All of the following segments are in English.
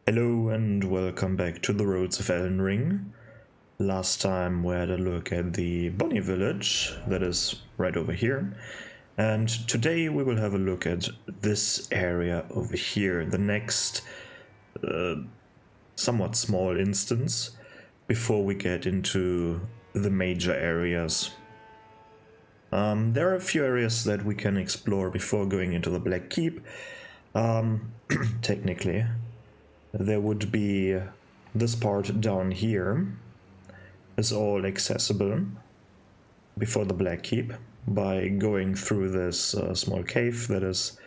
Hello and welcome back to the Roads of Elden Ring. Last time we had a look at the Bunny Village, that is right over here. And today we will have a look at this area over here, the next somewhat small instance, before we get into the major areas. There are a few areas that we can explore before going into the Black Keep, technically. There would be this part down here is all accessible before the Black Keep by going through this small cave that is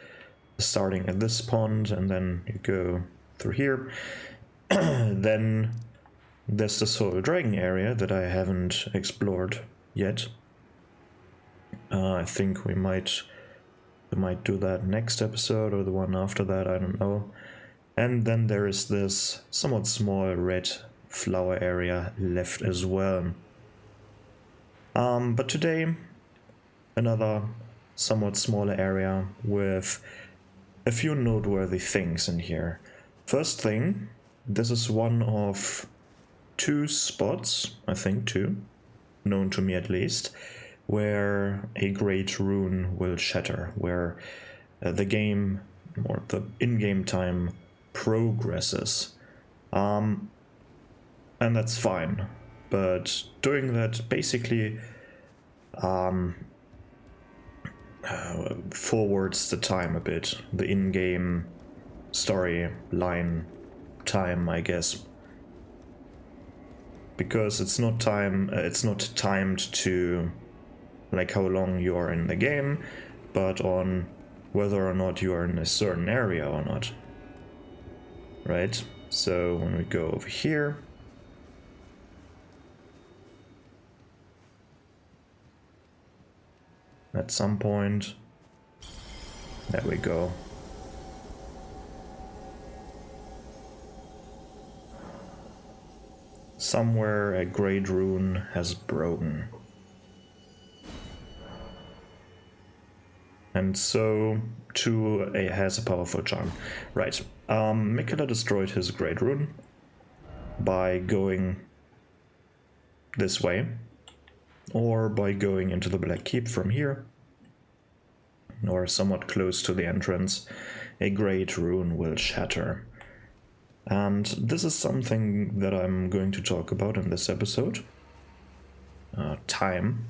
starting at this pond, and then you go through here. Then there's this whole dragon area that I haven't explored yet. I think we might do that next episode or the one after that, I don't know. And then there is this somewhat small red flower area left as well. But today, another somewhat smaller area with a few noteworthy things in here. First thing, this is one of two spots, I think two, known to me at least, where a great rune will shatter, where the game, or the in-game time, progresses. And that's fine, but doing that basically forwards the time a bit, the in-game storyline time, I guess, because it's not timed to like how long you are in the game, but on whether or not you are in a certain area or not. Right, so when we go over here, at some point, there we go. Somewhere a great rune has broken. And so too has a powerful charm. Right. Mikula destroyed his great rune by going this way, or by going into the Black Keep from here, or somewhat close to the entrance. A great rune will shatter. And this is something that I'm going to talk about in this episode. Time,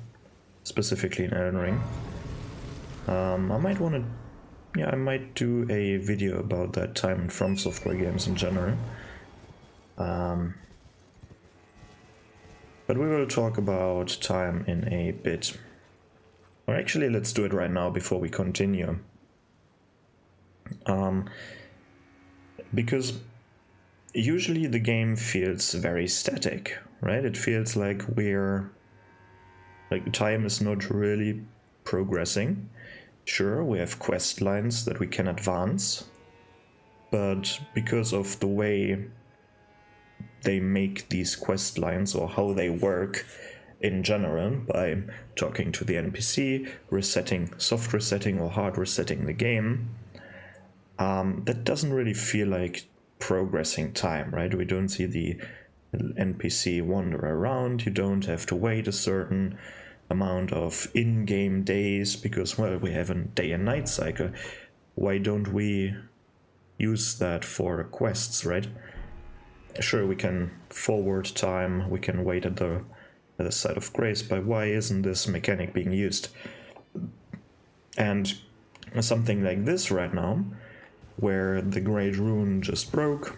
specifically in Elden Ring. I might do a video about that time in From Software games in general. But we will talk about time in a bit. Or actually, let's do it right now before we continue. Because usually the game feels very static, right? It feels like time is not really progressing. Sure, we have quest lines that we can advance, but because of the way they make these quest lines, or how they work in general, by talking to the NPC, soft resetting or hard resetting the game, that doesn't really feel like progressing time, right? We don't see the NPC wander around, you don't have to wait a certain amount of in-game days because, well, we have a day and night cycle. Why don't we use that for quests, right? Sure, we can forward time, we can wait at the site of grace, but why isn't this mechanic being used? And something like this right now, where the great rune just broke,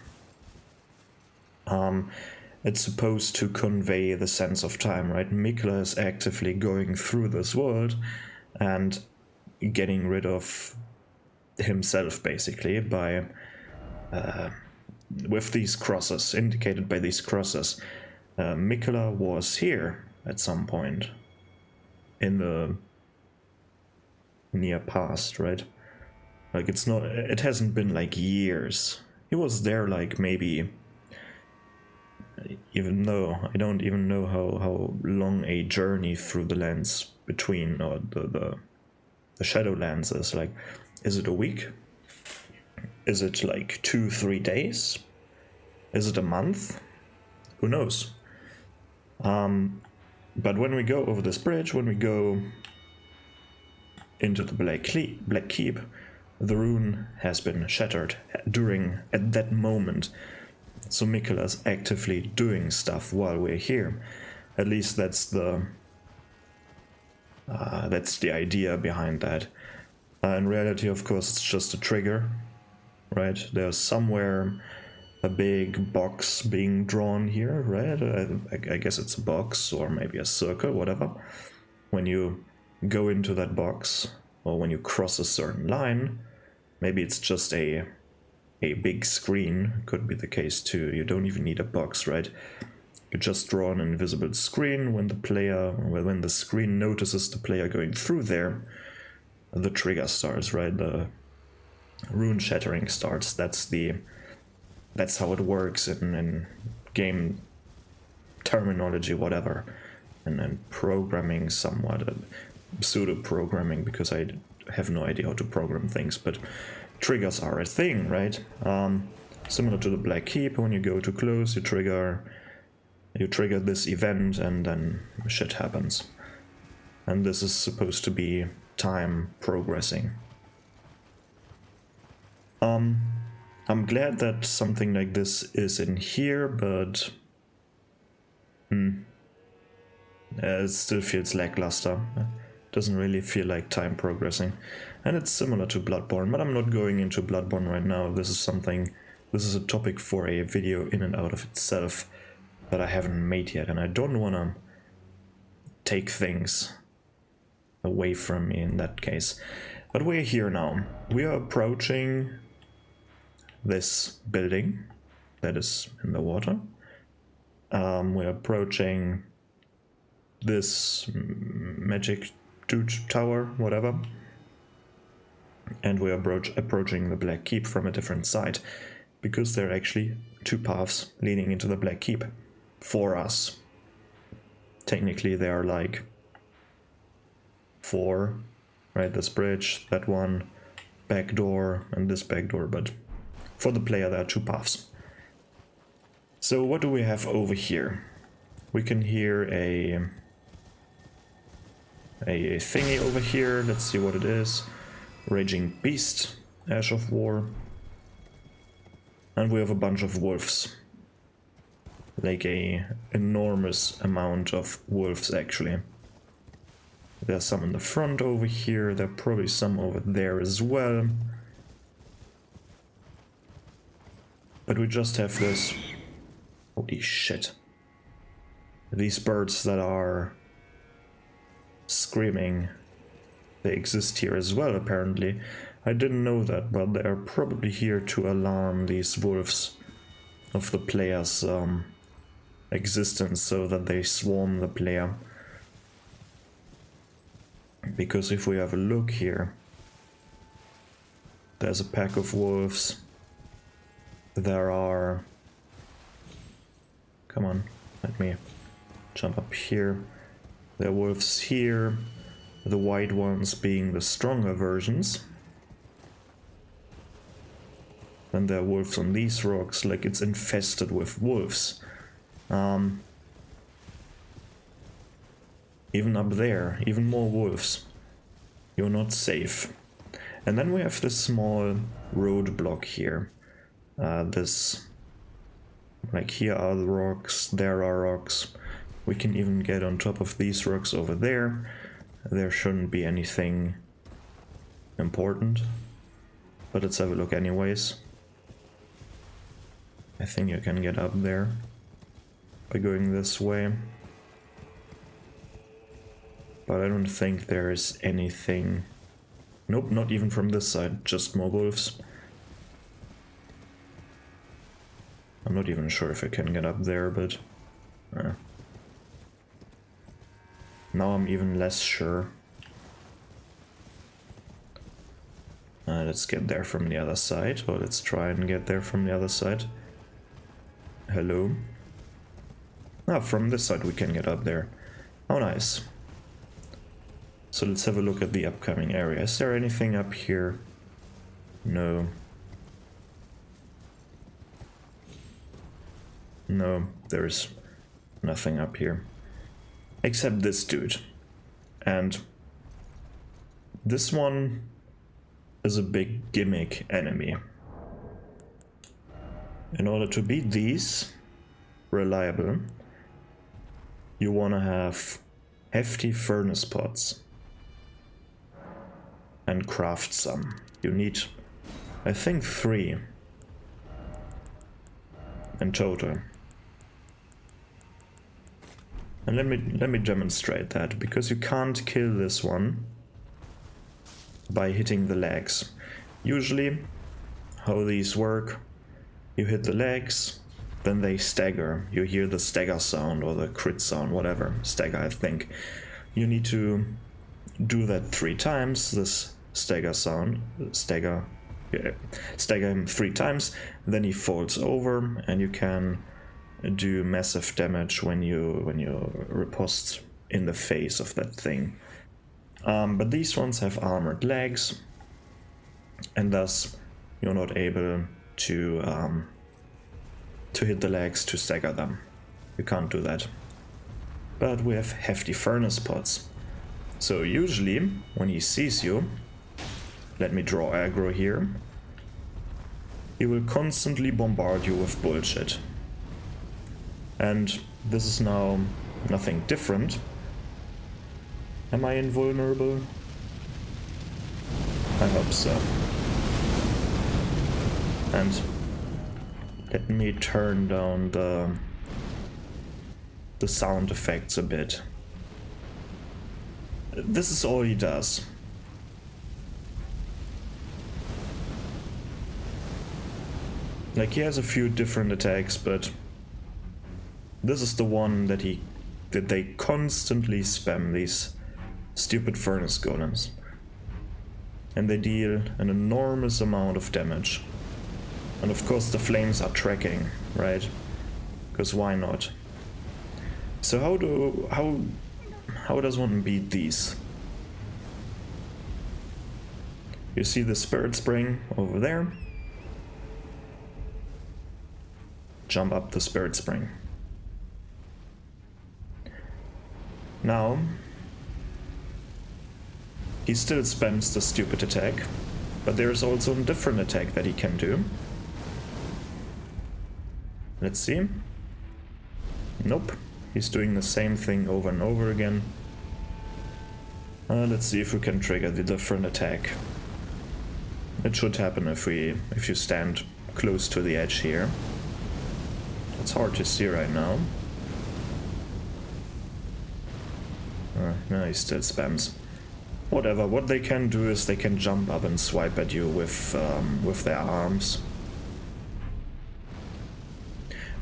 it's supposed to convey the sense of time, right? Mikula is actively going through this world and getting rid of himself, basically, by with these crosses, indicated by these crosses. Mikula was here at some point in the near past, right? Like, it hasn't been like years. He was there like maybe, even though I don't even know how long a journey through the lands between, or the Shadowlands is it a week? Is it like 2-3 days? Is it a month? Who knows? But when we go over this bridge, when we go into the Black Keep, the rune has been shattered at that moment. So Mikula's actively doing stuff while we're here. At least that's the idea behind that. In reality, of course, it's just a trigger, right? There's somewhere a big box being drawn here, right? I guess it's a box or maybe a circle, whatever. When you go into that box or when you cross a certain line, maybe it's just a big screen, could be the case too. You don't even need a box, right? You just draw an invisible screen. When the screen notices the player going through there, the trigger starts, right? The rune shattering starts. That's how it works in game terminology, whatever, and then programming somewhat, pseudo-programming, because I have no idea how to program things, but triggers are a thing, right? Similar to the Black Keep, when you go too close, you trigger this event, and then shit happens. And this is supposed to be time progressing. I'm glad that something like this is in here, but it still feels lackluster. Doesn't really feel like time progressing. And it's similar to Bloodborne, but I'm not going into Bloodborne right now. This is a topic for a video in and out of itself that I haven't made yet, and I don't want to take things away from me in that case. But we're here now. We are approaching this building that is in the water. We're approaching this magic tower, whatever. And we're approaching the Black Keep from a different side, because there are actually two paths leading into the Black Keep for us. Technically there are like 4, right? This bridge, that one, back door, and this back door, but for the player there are 2 paths. So what do we have over here? We can hear a thingy over here. Let's see what it is. Raging Beast, Ash of War. And we have a bunch of wolves. Like a enormous amount of wolves, actually. There's some in the front over here. There are probably some over there as well. But we just have this... Holy shit. These birds that are screaming. They exist here as well, apparently. I didn't know that, but they are probably here to alarm these wolves of the player's existence, so that they swarm the player. Because if we have a look here, there's a pack of wolves. There are... Come on, let me jump up here. There are wolves here, the white ones being the stronger versions. Then there are wolves on these rocks, like it's infested with wolves. Even up there, even more wolves. You're not safe. And then we have this small roadblock here. Like here are the rocks, there are rocks. We can even get on top of these rocks over there. There shouldn't be anything important. But let's have a look anyways. I think you can get up there by going this way. But I don't think there is anything... Nope, not even from this side, just more wolves. I'm not even sure if I can get up there, but... Now I'm even less sure. Let's get there from the other side, or let's try and get there from the other side. Hello? From this side we can get up there. Oh, nice. So let's have a look at the upcoming area. Is there anything up here? No. No, there's nothing up here. Except this dude. And this one is a big gimmick enemy. In order to beat these reliable, you want to have hefty furnace pots and craft some. You need, I think, 3 in total. And let me demonstrate that, because you can't kill this one by hitting the legs. Usually, how these work, you hit the legs, then they stagger. You hear the stagger sound or the crit sound, whatever. Stagger, I think. You need to do that 3 times, this stagger sound. Stagger him 3 times, then he falls over, and you can do massive damage when you riposte in the face of that thing. But these ones have armored legs, and thus you're not able to hit the legs to stagger them. You can't do that. But we have hefty furnace pots. So usually when he sees you, let me draw aggro here, he will constantly bombard you with bullshit. And this is now nothing different. Am I invulnerable? I hope so. And let me turn down the sound effects a bit. This is all he does. Like, he has a few different attacks, but this is the one that they constantly spam, these stupid furnace golems. And they deal an enormous amount of damage. And of course the flames are tracking, right? Because why not? So how does one beat these? You see the spirit spring over there? Jump up the spirit spring. Now, he still spams the stupid attack, but there's also a different attack that he can do. Let's see. Nope, he's doing the same thing over and over again. Let's see if we can trigger the different attack. It should happen if you stand close to the edge here. It's hard to see right now. No, he still spams. Whatever, what they can do is they can jump up and swipe at you with their arms.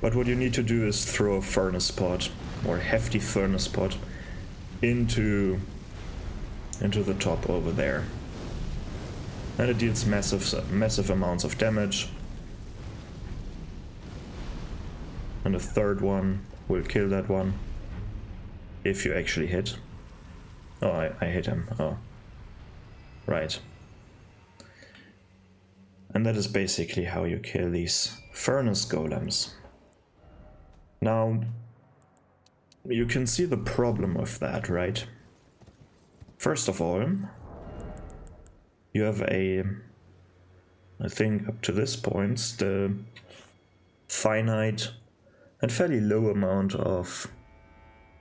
But what you need to do is throw a furnace pot, or hefty furnace pot, into the top over there. And it deals massive amounts of damage. And the third one will kill that one, if you actually hit. Oh, I hit him. Oh. Right. And that is basically how you kill these furnace golems. Now, you can see the problem with that, right? First of all, you have I think up to this point, the finite and fairly low amount of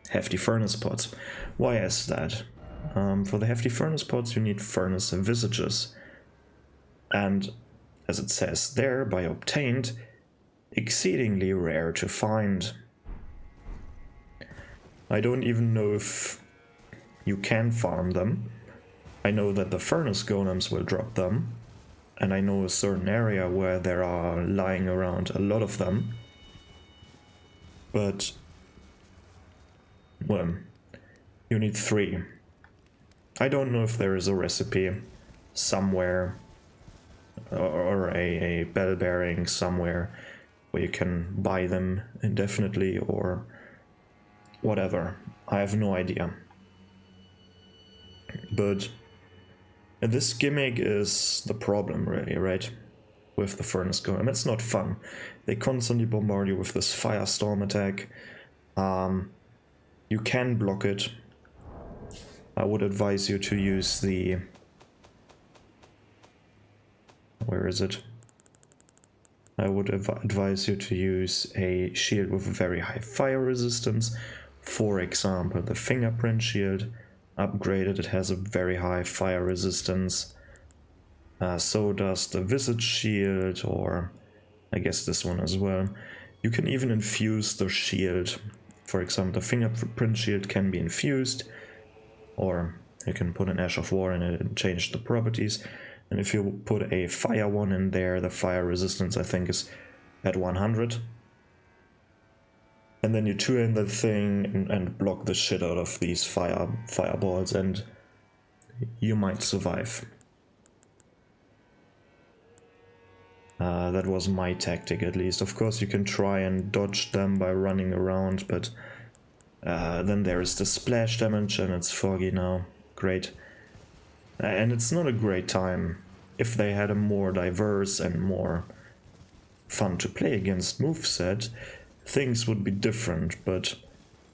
hefty furnace pots. Why is that? For the hefty furnace pots you need furnace visages, and as it says there, by obtained, exceedingly rare to find. I don't even know if you can farm them. I know that the furnace golems will drop them, and I know a certain area where there are lying around a lot of them. But, well, you need 3. I don't know if there is a recipe somewhere, or a bell bearing somewhere where you can buy them indefinitely or whatever. I have no idea. But this gimmick is the problem, really, right? with the furnace golem. It's not fun. They constantly bombard you with this firestorm attack. You can block it. I would advise you to use the... Where is it? I would advise you to use a shield with a very high fire resistance. For example, the fingerprint shield. Upgraded, it has a very high fire resistance. So does the visage shield, or I guess this one as well. You can even infuse the shield. For example, the fingerprint shield can be infused, or you can put an Ash of War in it and change the properties. And if you put a fire one in there, the fire resistance I think is at 100. And then you two-in the thing and block the shit out of these fireballs, and you might survive. That was my tactic, at least. Of course you can try and dodge them by running around, but then there is the splash damage and it's foggy now. Great. And it's not a great time. If they had a more diverse and more fun to play against moveset, things would be different, but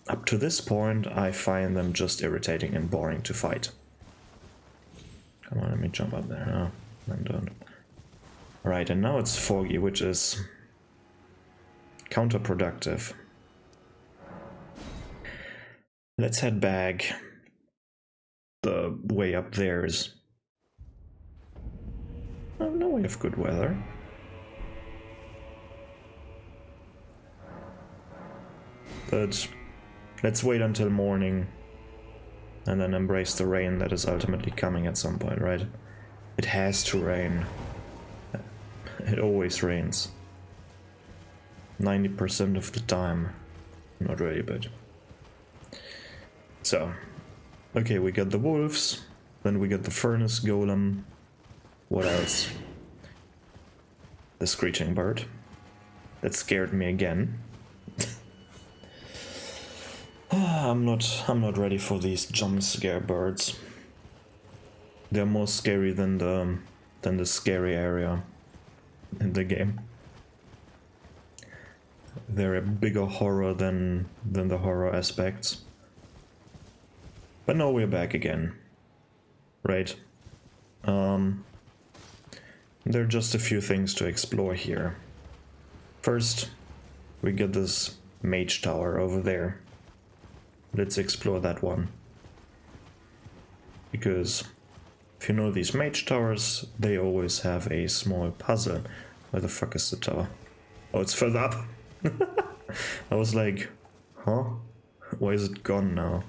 up to this point I find them just irritating and boring to fight. Come on, let me jump up there. No, I don't. Right, and now it's foggy, which is counterproductive. Let's head back. The way up there is... Oh, no, we have good weather. But let's wait until morning and then embrace the rain that is ultimately coming at some point, right? It has to rain. It always rains. 90% of the time. Not really, but... So, okay, we got the wolves, then we got the furnace golem. What else? The screeching bird. That scared me again. I'm not ready for these jump scare birds. They're more scary than the scary area in the game. They're a bigger horror than the horror aspects. But now we're back again. Right. There are just a few things to explore here. First, we get this mage tower over there. Let's explore that one. Because if you know these mage towers, they always have a small puzzle. Where the fuck is the tower? Oh, it's further up. I was like, huh? Why is it gone now?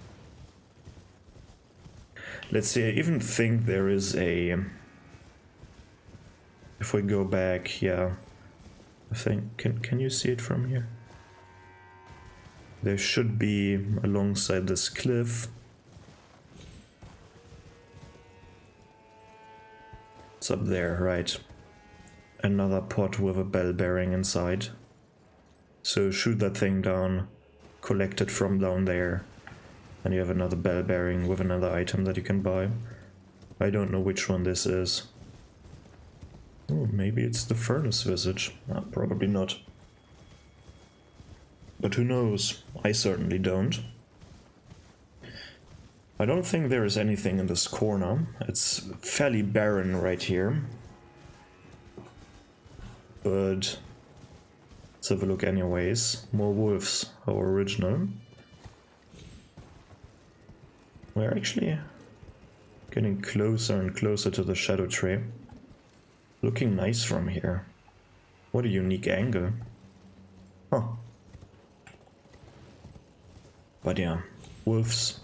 Let's see, I even think there is a... If we go back, yeah. I think, can you see it from here? There should be, alongside this cliff, it's up there, right? Another pot with a bell bearing inside. So shoot that thing down, collect it from down there, and you have another bell bearing with another item that you can buy. I don't know which one this is. Oh, maybe it's the furnace visage. Probably not. But who knows? I certainly don't. I don't think there is anything in this corner. It's fairly barren right here. But let's have a look anyways. More wolves, how original. We're actually getting closer and closer to the shadow tree. Looking nice from here. What a unique angle. Huh. But yeah, wolves.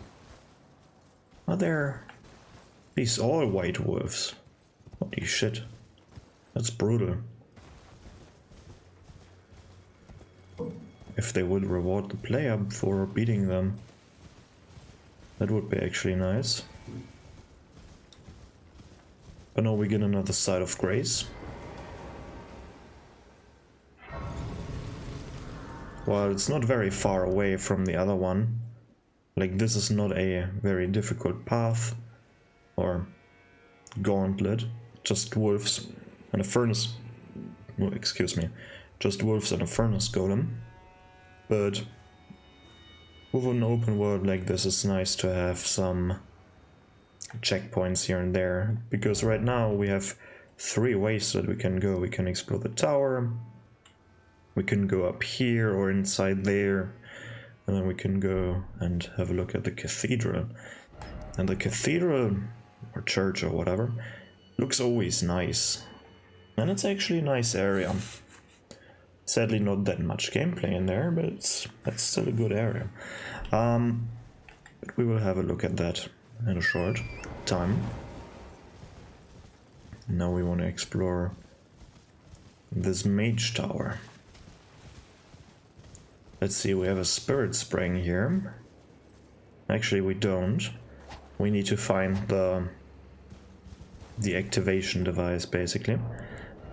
Are there these all white wolves? Holy shit. That's brutal. If they would reward the player for beating them, that would be actually nice. But now we get another side of grace. Well, it's not very far away from the other one. Like, this is not a very difficult path or gauntlet, just wolves and a furnace excuse me, just wolves and a furnace golem. But with an open world like this, it's nice to have some checkpoints here and there, because right now we have 3 ways that we can go. We can explore the tower, we can go up here or inside there, and then we can go and have a look at the cathedral. And the cathedral, or church or whatever, looks always nice. And it's actually a nice area. Sadly not that much gameplay in there, but it's still a good area. But we will have a look at that in a short time. Now we want to explore this mage tower. Let's see, we have a spirit spring here. Actually, we don't. We need to find the activation device, basically.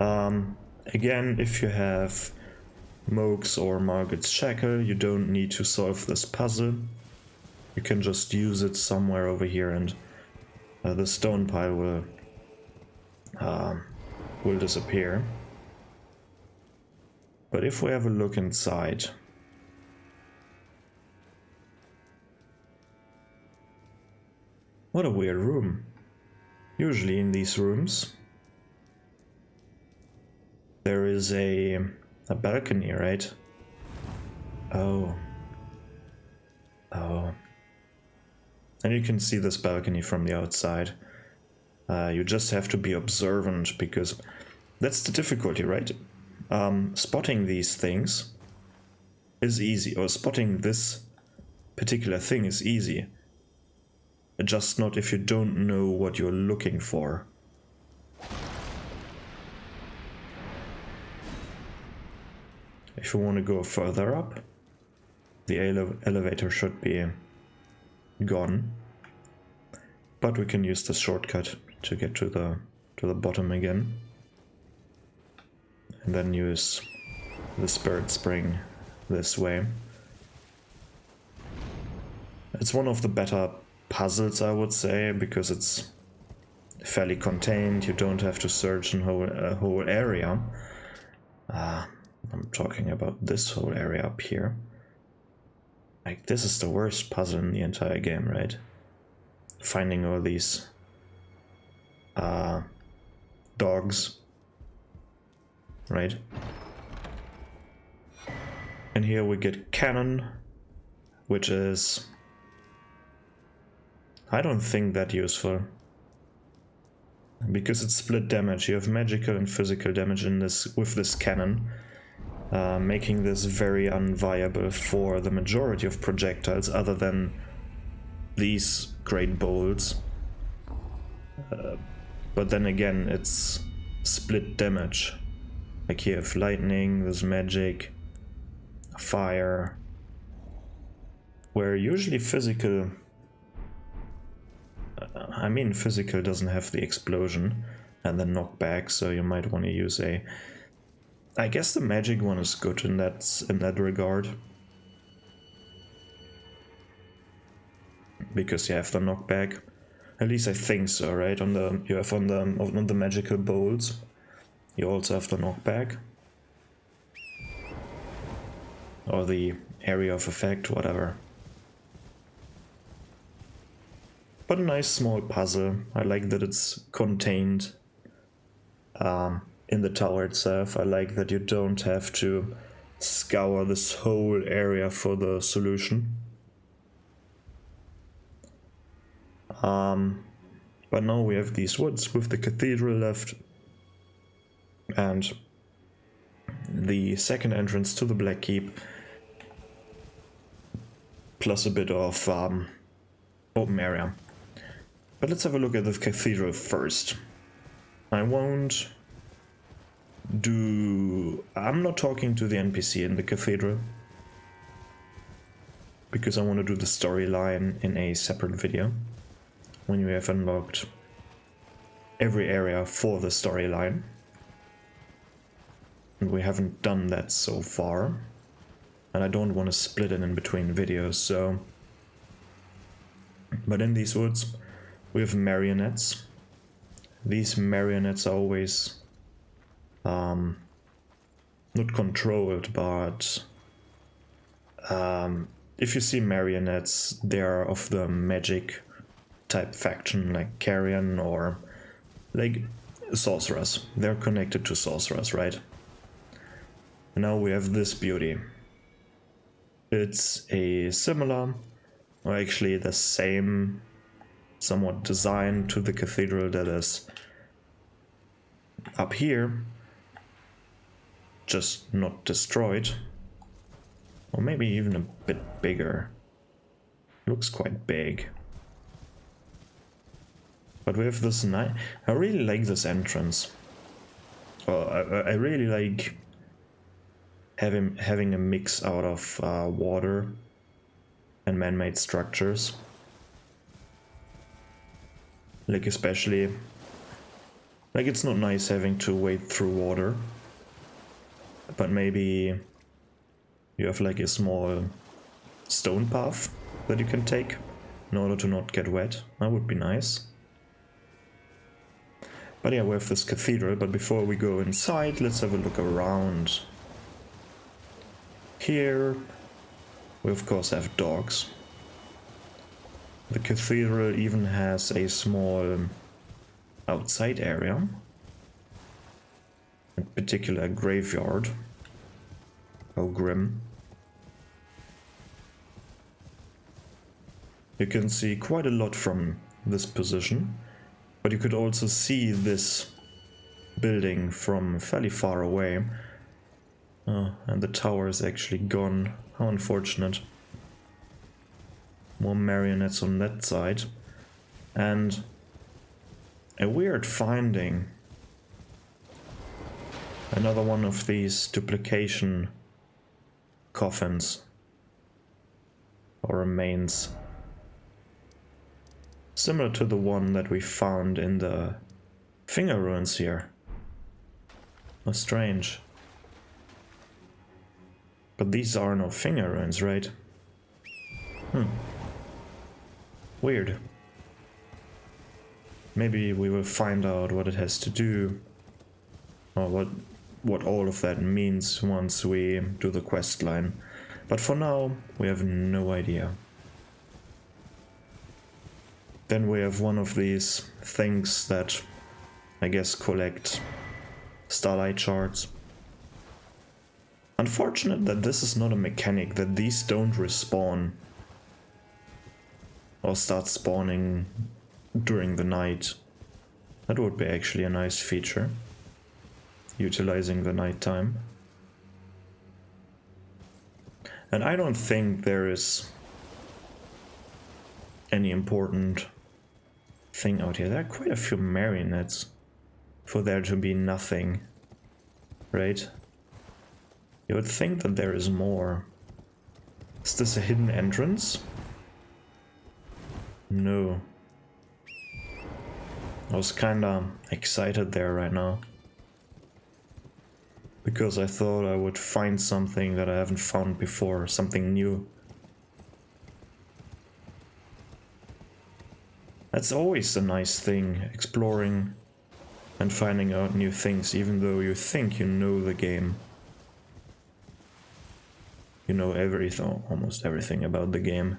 Again, if you have Moog's or Margaret's Shackle, you don't need to solve this puzzle. You can just use it somewhere over here, and the stone pile will disappear. But if we have a look inside, what a weird room. Usually in these rooms there is a balcony, right? Oh. And you can see this balcony from the outside. You just have to be observant, because that's the difficulty, right? Spotting these things is easy, or spotting this particular thing is easy. Just not if you don't know what you're looking for. If you want to go further up, the elevator should be gone. But we can use the shortcut to get to the bottom again. And then use the spirit spring this way. It's one of the better puzzles, I would say, because it's fairly contained. You don't have to search a whole area. I'm talking about this whole area up here. Like, this is the worst puzzle in the entire game, right? Finding all these dogs, right? And here we get cannon, which is, I don't think that useful, because it's split damage. You have magical and physical damage in this with this cannon, making this very unviable for the majority of projectiles other than these great bolts. But then again, it's split damage. Like here, have lightning, there's magic, fire, where usually physical, physical doesn't have the explosion and the knockback, so you might want to use a... I guess the magic one is good in that regard, because you have the knockback. At least I think so, right? On the magical bolts, you also have the knockback, or the area of effect, whatever. But a nice small puzzle. I like that it's contained in the tower itself. I like that you don't have to scour this whole area for the solution. But now we have these woods with the cathedral left, and the second entrance to the Black Keep, plus a bit of open area. But let's have a look at the cathedral first. I'm not talking to the NPC in the cathedral, because I want to do the storyline in a separate video, when we have unlocked every area for the storyline. And we haven't done that so far, and I don't want to split it in between videos, so... But in these woods, we have marionettes. These marionettes are always not controlled, but if you see marionettes, they are of the magic type faction, like Carrion or like sorcerers. They're connected to sorcerers, right? And now we have this beauty. It's a similar, or actually the same, somewhat design to the cathedral that is up here, just not destroyed. Or maybe even a bit bigger. Looks quite big. But we have this nice... I really like this entrance. I really like having a mix out of water and man-made structures. Like especially... Like it's not nice having to wade through water. But maybe you have like a small stone path that you can take in order to not get wet. That would be nice. But yeah, we have this cathedral, but before we go inside, let's have a look around. Here, we of course have dogs. The cathedral even has a small outside area. In particular, a graveyard. How grim. You can see quite a lot from this position. But you could also see this building from fairly far away. Oh, and the tower is actually gone. How unfortunate. More marionettes on that side. And a weird finding. Another one of these duplication coffins. Or remains. Similar to the one that we found in the finger ruins here. How strange. But these are no finger ruins, right? Weird. Maybe we will find out what it has to do, or what all of that means once we do the quest line. But for now, we have no idea. Then we have one of these things that, I guess, collect starlight shards. Unfortunate that this is not a mechanic, that these don't respawn or start spawning during the night. That would be actually a nice feature, utilizing the nighttime. And I don't think there is any important thing out here. There are quite a few marionettes for there to be nothing, right? You would think that there is more. Is this a hidden entrance? No. I was kinda excited there right now, because I thought I would find something that I haven't found before, something new. That's always a nice thing, exploring and finding out new things, even though you think you know the game. You know everything, almost everything about the game.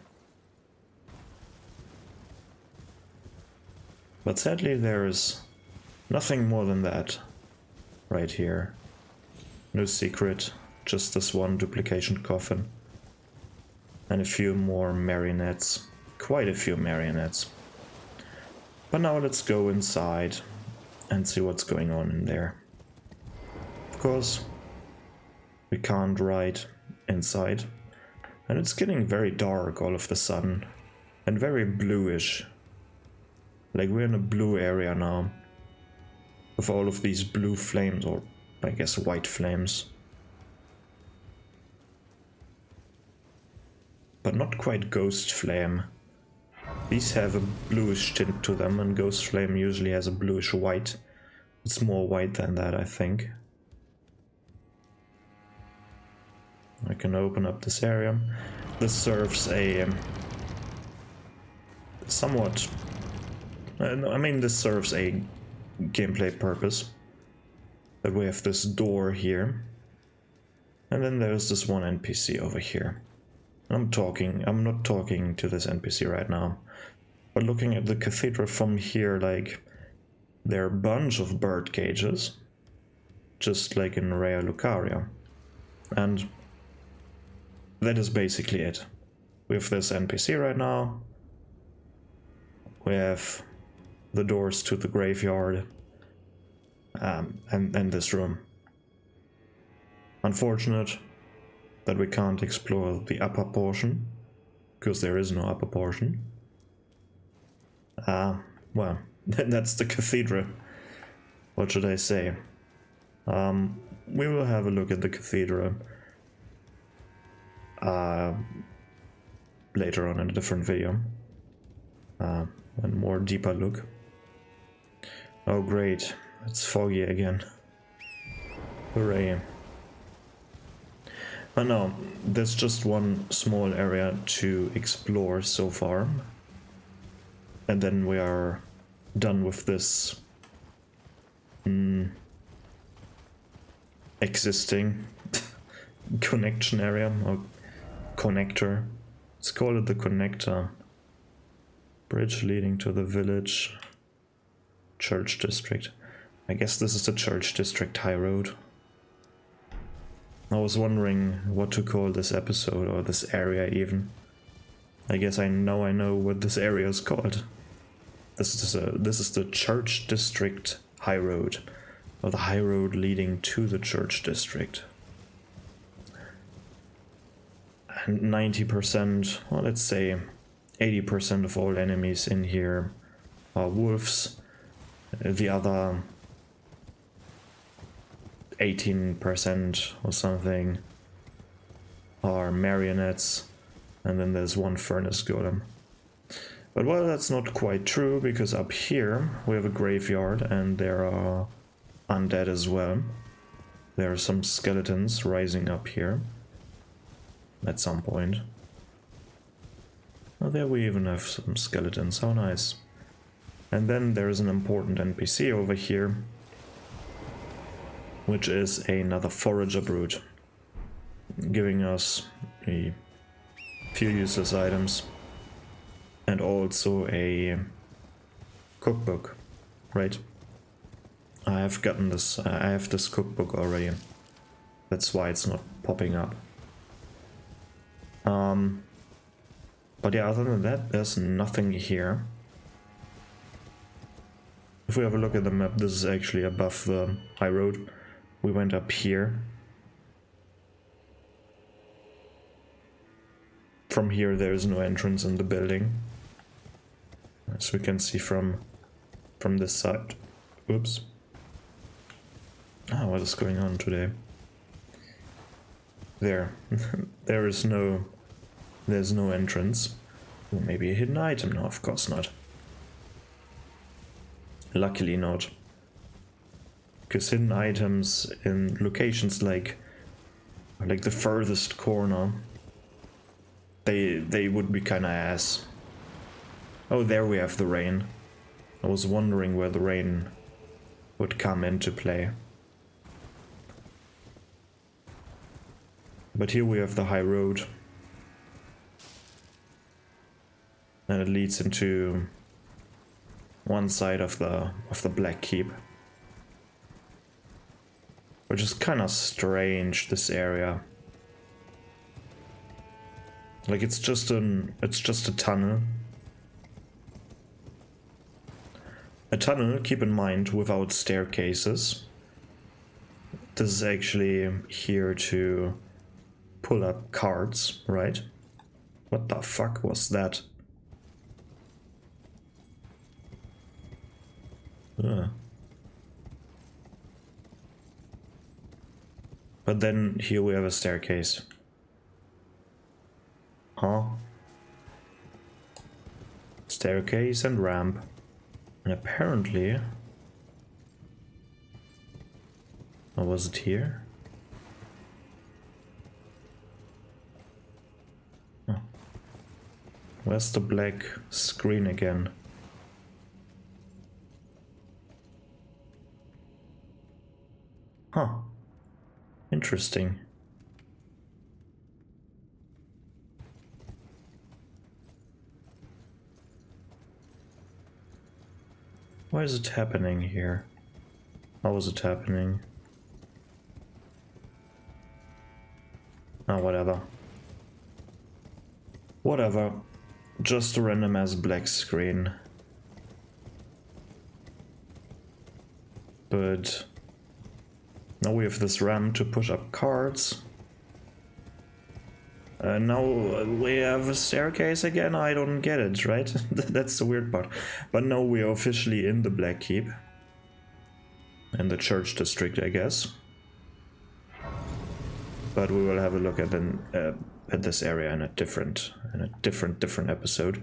But sadly there is nothing more than that right here. No secret, just this one duplication coffin. And a few more marionettes. Quite a few marionettes. But now let's go inside and see what's going on in there. Of course, we can't ride inside. And it's getting very dark all of a sudden. And very bluish. Like we're in a blue area now. With all of these blue flames, or I guess white flames. But not quite ghost flame. These have a bluish tint to them, and ghost flame usually has a bluish white. It's more white than that, I think. I can open up this area. This serves a somewhat... I mean, this serves a gameplay purpose. That we have this door here. And then there's this one NPC over here. I'm not talking to this NPC right now. But looking at the cathedral from here, like, there are a bunch of bird cages, just like in Raya Lucaria. And that is basically it. We have this NPC right now. We have the doors to the graveyard. And this room. Unfortunate that we can't explore the upper portion, because there is no upper portion. Well, that's the cathedral. What should I say? We will have a look at the cathedral later on in a different video. And more deeper look. Oh great, it's foggy again. Hooray. But no, there's just one small area to explore so far. And then we are done with this existing connection area, or connector. Let's call it the connector. Bridge leading to the village. Church District. I guess this is the Church District Highroad. I was wondering what to call this episode, or this area even. I guess I know what this area is called. This is the Church District Highroad, or the high road leading to the Church District. And 90%, well, let's say 80% of all enemies in here are wolves. The other 18% or something are marionettes, and then there's one furnace golem. But well, that's not quite true, because up here we have a graveyard and there are undead as well. There are some skeletons rising up here at some point. Oh, there we even have some skeletons, how nice. And then there is an important NPC over here, which is another forager brute, giving us a few useless items and also a cookbook, right? I have gotten this, I have this cookbook already. That's why it's not popping up. But yeah, other than that, there's nothing here. If we have a look at the map, this is actually above the high road. We went up here. From here there is no entrance in the building, as we can see from this side. Oops. Ah, what is going on today? There. There's no entrance. Or maybe a hidden item? No, of course not. Luckily not. Because hidden items in locations like the furthest corner, they would be kinda ass. Oh, there we have the rain. I was wondering where the rain would come into play. But here we have the high road. And it leads into one side of the Black Keep. Which is kind of strange, this area. Like it's just a tunnel. A tunnel, keep in mind, without staircases. This is actually here to pull up carts, right? What the fuck was that? Ugh. But then here we have a staircase. Huh? Staircase and ramp. And apparently... Or was it here? Oh. Where's the black screen again? Huh. Interesting. Why is it happening here? How is it happening? Oh, whatever. Whatever. Just a random ass black screen. But now we have this ramp to push up carts. Now we have a staircase again. I don't get it, right? That's the weird part. But now we are officially in the Black Keep. In the Church District, I guess. But we will have a look at this area in a different episode.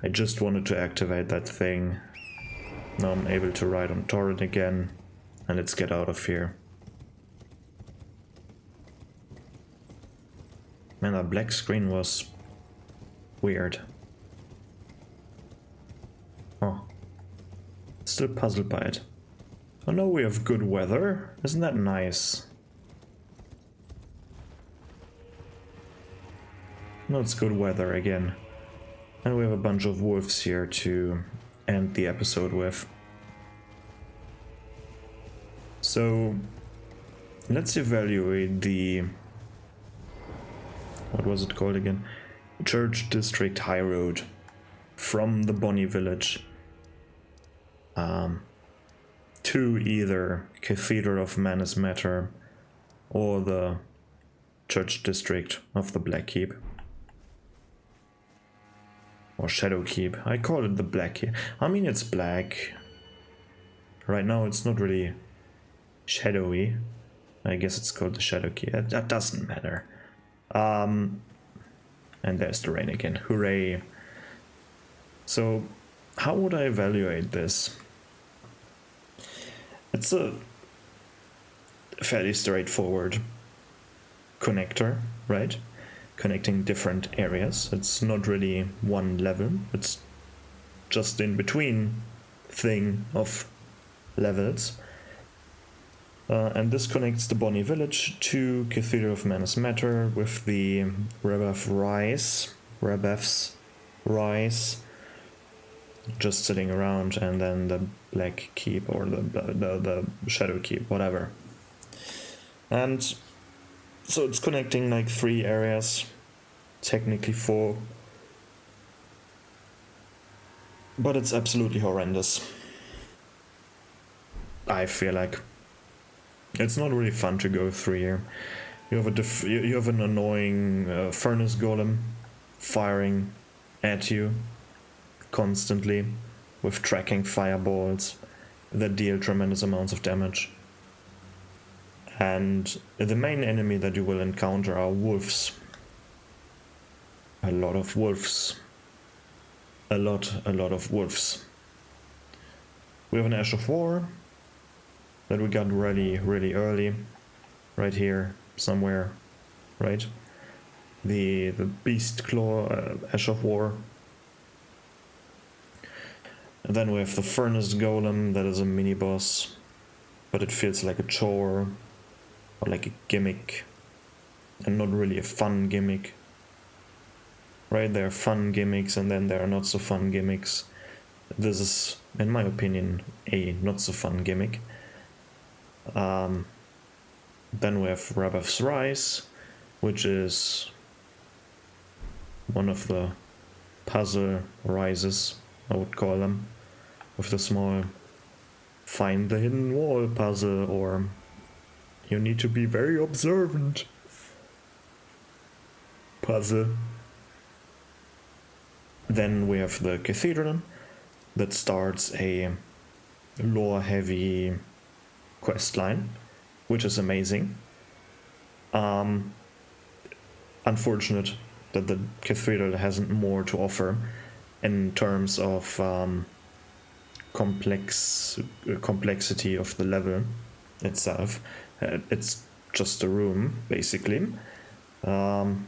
I just wanted to activate that thing. Now I'm able to ride on Torrent again. And let's get out of here. Man, that black screen was weird. Oh. Still puzzled by it. Oh no, we have good weather. Isn't that nice? No, it's good weather again. And we have a bunch of wolves here to end the episode with. So, let's evaluate the... what was it called again? Church District Highroad from the Bonnie Village to either Cathedral of Manus Matter or the Church District of the Black Keep. Or Shadowkeep. I call it the Black Keep. I mean, it's black. Right now it's not really shadowy. I guess it's called the Shadowkeep. That doesn't matter. And there's the rain again. Hooray. So, how would I evaluate this? It's a fairly straightforward connector, right? Connecting different areas. It's not really one level. It's just in between thing of levels. And this connects the Bonnie Village to Cathedral of Manus Matter with the Rebeth's Rise just sitting around, and then the Black Keep or the Shadow Keep, whatever. And so it's connecting like 3 areas, technically 4, but it's absolutely horrendous. I feel like it's not really fun to go through here. You have an annoying furnace golem firing at you constantly with tracking fireballs that deal tremendous amounts of damage. And the main enemy that you will encounter are wolves. A lot of wolves. A lot of wolves. We have an Ash of War that we got really early. Right here, somewhere, right? The Beast Claw Ash of War. And then we have the Furnace Golem, that is a mini-boss. But it feels like a chore. Or like a gimmick. And not really a fun gimmick. Right, there are fun gimmicks and then there are not so fun gimmicks. This is, in my opinion, a not so fun gimmick. Then we have Rebeth's Rise, which is one of the puzzle rises, I would call them, with the small find the hidden wall puzzle, or you need to be very observant puzzle. Then we have the Cathedral that starts a lore-heavy questline, which is amazing. Unfortunate that the Cathedral hasn't more to offer in terms of complexity of the level itself. It's just a room, basically. And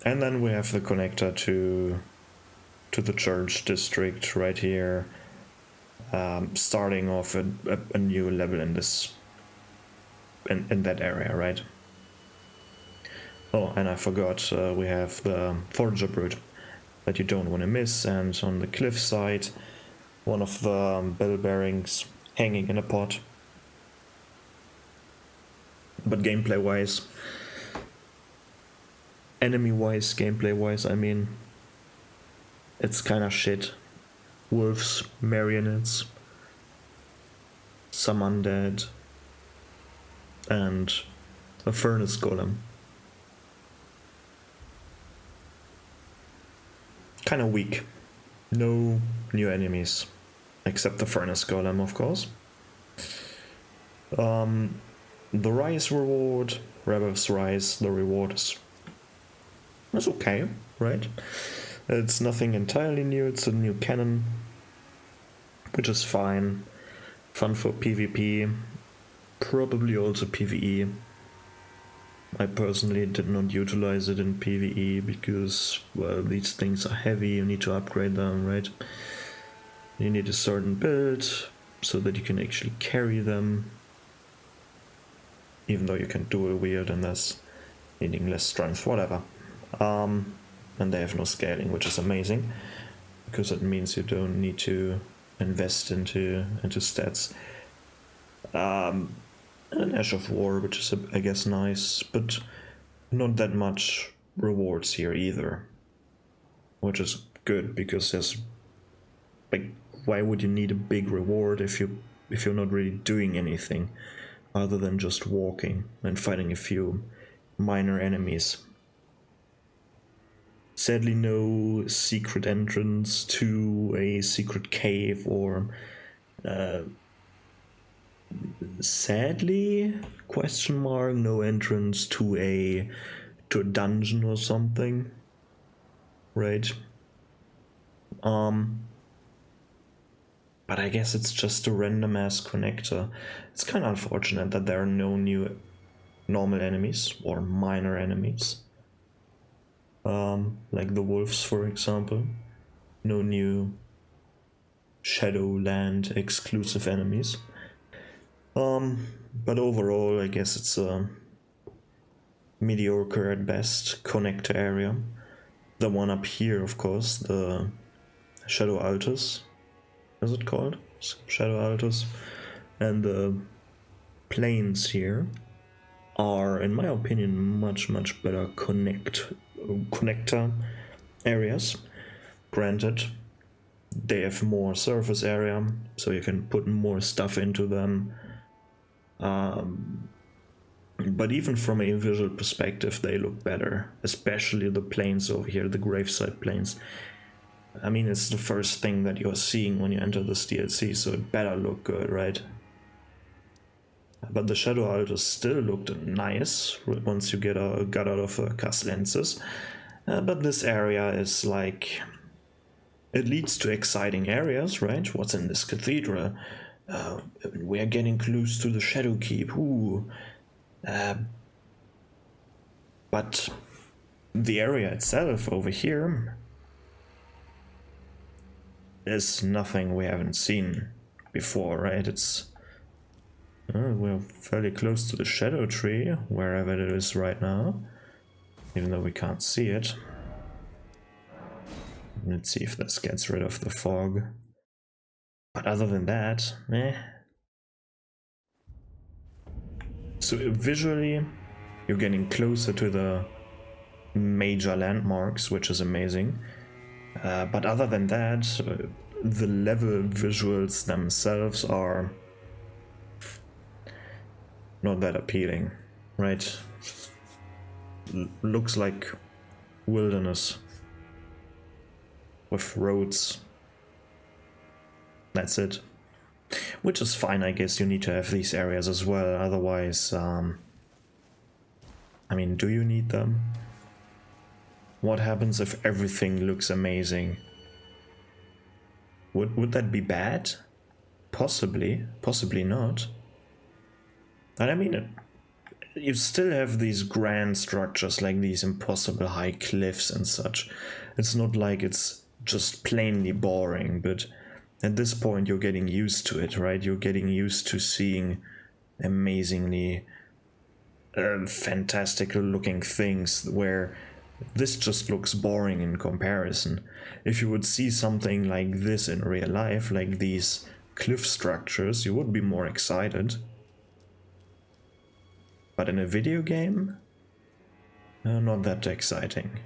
then we have the connector to the Church District right here, starting off a new level in this in that area, right? Oh, and I forgot, we have the Forager Brute that you don't want to miss, and on the cliff side one of the bell bearings hanging in a pot. But gameplay-wise, enemy-wise, gameplay-wise, I mean, it's kind of shit. Wolves, marionettes, some undead, and a furnace golem. Kind of weak. No new enemies, except the furnace golem, of course. The rise reward, Rebel's rise, the reward is okay, right? It's nothing entirely new, it's a new cannon, which is fine. Fun for PvP, probably also PvE. I personally did not utilize it in PvE because, well, these things are heavy, you need to upgrade them, right? You need a certain build so that you can actually carry them. Even though you can dual wield and thus needing less strength, whatever. And they have no scaling, which is amazing, because it means you don't need to invest into stats. An Ash of War, which is, I guess, nice, but not that much rewards here either, which is good, because there's, like, why would you need a big reward if you're not really doing anything other than just walking and fighting a few minor enemies? Sadly, no secret entrance to a secret cave, or sadly, question mark, no entrance to a dungeon or something, right? But I guess it's just a random ass connector. It's kind of unfortunate that there are no new normal enemies or minor enemies. Like the wolves, for example. No new Shadowland exclusive enemies. But overall, I guess it's a mediocre at best connector area. The one up here, of course, the Scadu Altus, is it called? Scadu Altus. And the planes here are, in my opinion, much better connector areas. Granted, they have more surface area, so you can put more stuff into them. But even from a visual perspective, they look better, especially the planes over here, the graveside planes. I mean, it's the first thing that you're seeing when you enter this DLC, so it better look good, right? But the Scadu Altus still looked nice once you got out of cast lenses. But this area is like, it leads to exciting areas, right? What's in this cathedral? We're getting close to the Shadowkeep. Ooh. But the area itself over here is nothing we haven't seen before, right? It's we're fairly close to the Shadow Tree, wherever it is right now, even though we can't see it. Let's see if this gets rid of the fog. But other than that, So visually, you're getting closer to the major landmarks, which is amazing. But other than that, the level visuals themselves are not that appealing, right? Looks like wilderness with roads. That's it. Which is fine, I guess. You need to have these areas as well, otherwise, I mean, do you need them? What happens if everything looks amazing? Would that be bad? Possibly, possibly not. And I mean, you still have these grand structures, like these impossible high cliffs and such. It's not like it's just plainly boring, but at this point you're getting used to it, right? You're getting used to seeing amazingly fantastical looking things where this just looks boring in comparison. If you would see something like this in real life, like these cliff structures, you would be more excited. But in a video game, not that exciting.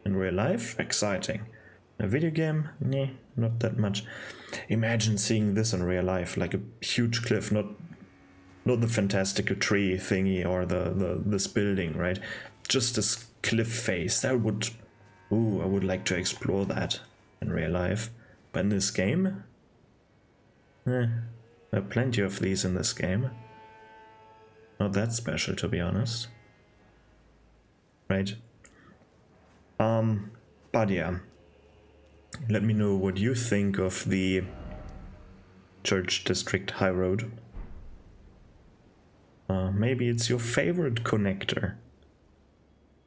In real life, exciting. In a video game, nah, not that much. Imagine seeing this in real life, like a huge cliff, not the fantastical tree thingy or this building, right? Just this cliff face. That would, ooh, I would like to explore that in real life. But in this game, there are plenty of these in this game. Not that special, to be honest. Right? But yeah. Let me know what you think of the Church District Highroad. Maybe it's your favorite connector.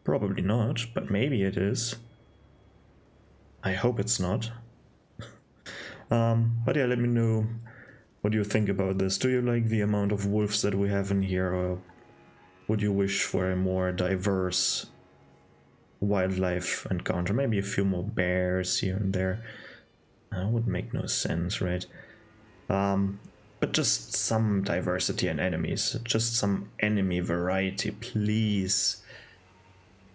Probably not, but maybe it is. I hope it's not. But yeah, let me know what you think about this. Do you like the amount of wolves that we have in here, or would you wish for a more diverse wildlife encounter? Maybe a few more bears here and there. That would make no sense, right? But just some diversity in enemies. Just some enemy variety, please.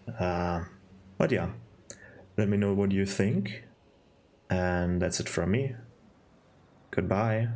But yeah, let me know what you think. And that's it from me. Goodbye.